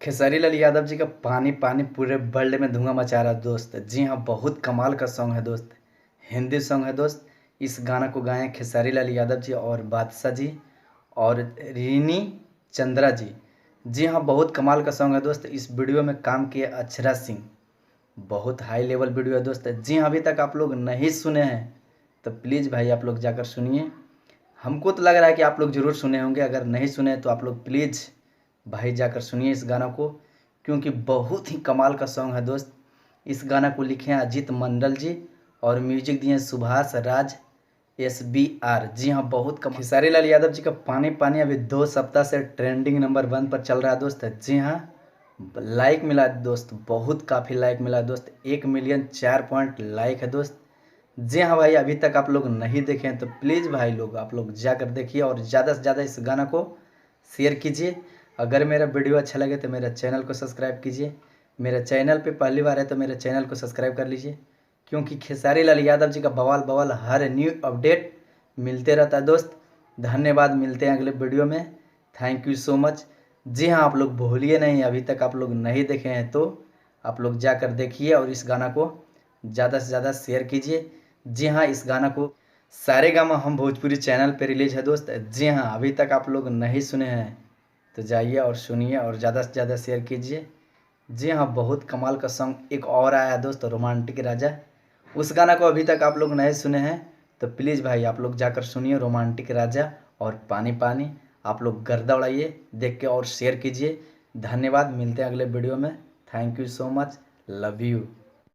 खेसारी लाल यादव जी का पानी पानी पूरे वर्ल्ड में धुआं मचा रहा है दोस्त। जी हाँ, बहुत कमाल का सॉन्ग है दोस्त, हिंदी सॉन्ग है दोस्त। इस गाना को गाए हैं खेसारी लाल यादव जी और बादशाह जी और रीनी चंद्रा जी। जी हाँ, बहुत कमाल का सॉन्ग है दोस्त। इस वीडियो में काम किए अक्षरा सिंह, बहुत हाई लेवल वीडियो है दोस्त। जी हाँ, अभी तक आप लोग नहीं सुने हैं तो प्लीज़ भाई आप लोग जाकर सुनिए। हमको तो लग रहा है कि आप लोग ज़रूर सुने होंगे, अगर नहीं सुने तो आप लोग प्लीज़ भाई जाकर सुनिए इस गाना को, क्योंकि बहुत ही कमाल का सॉन्ग है दोस्त। इस गाना को लिखे हैं अजीत मंडल जी और म्यूजिक दिए हैं सुभाष राज SBR। जी हाँ, बहुत कमाल। खेसारी लाल यादव जी का पानी पानी अभी 2 सप्ताह से ट्रेंडिंग नंबर 1 पर चल रहा है दोस्त। जी हाँ, लाइक मिला है दोस्त, बहुत काफ़ी लाइक मिला है दोस्त, 1 मिलियन 4 पॉइंट लाइक है दोस्त। जी हाँ भाई, अभी तक आप लोग नहीं देखे हैं तो प्लीज़ भाई लोग आप लोग जाकर देखिए और ज़्यादा से ज़्यादा इस गाना को शेयर कीजिए। अगर मेरा वीडियो अच्छा लगे तो मेरे चैनल को सब्सक्राइब कीजिए। मेरे चैनल पे पहली बार है तो मेरे चैनल को सब्सक्राइब कर लीजिए, क्योंकि खेसारी लाल यादव जी का बवाल बवाल हर न्यू अपडेट मिलते रहता है दोस्त। धन्यवाद, मिलते हैं अगले वीडियो में। Thank you so much. जी हाँ, आप लोग भूलिए नहीं, अभी तक आप लोग नहीं देखे हैं तो आप लोग जाकर देखिए और इस गाना को ज़्यादा से ज़्यादा शेयर कीजिए। जी हाँ, इस गाना को सारेगामा हम भोजपुरी चैनल पे रिलीज है दोस्त। जी हाँ, अभी तक आप लोग नहीं सुने हैं तो जाइए और सुनिए और ज़्यादा से ज़्यादा शेयर कीजिए। जी हाँ, बहुत कमाल का सॉन्ग एक और आया है दोस्त, रोमांटिक राजा। उस गाना को अभी तक आप लोग नहीं सुने हैं तो प्लीज़ भाई आप लोग जाकर सुनिए रोमांटिक राजा और पानी पानी। आप लोग गर्दा उड़ाइए देख के और शेयर कीजिए। धन्यवाद, मिलते हैं अगले वीडियो में। Thank you so much, love you.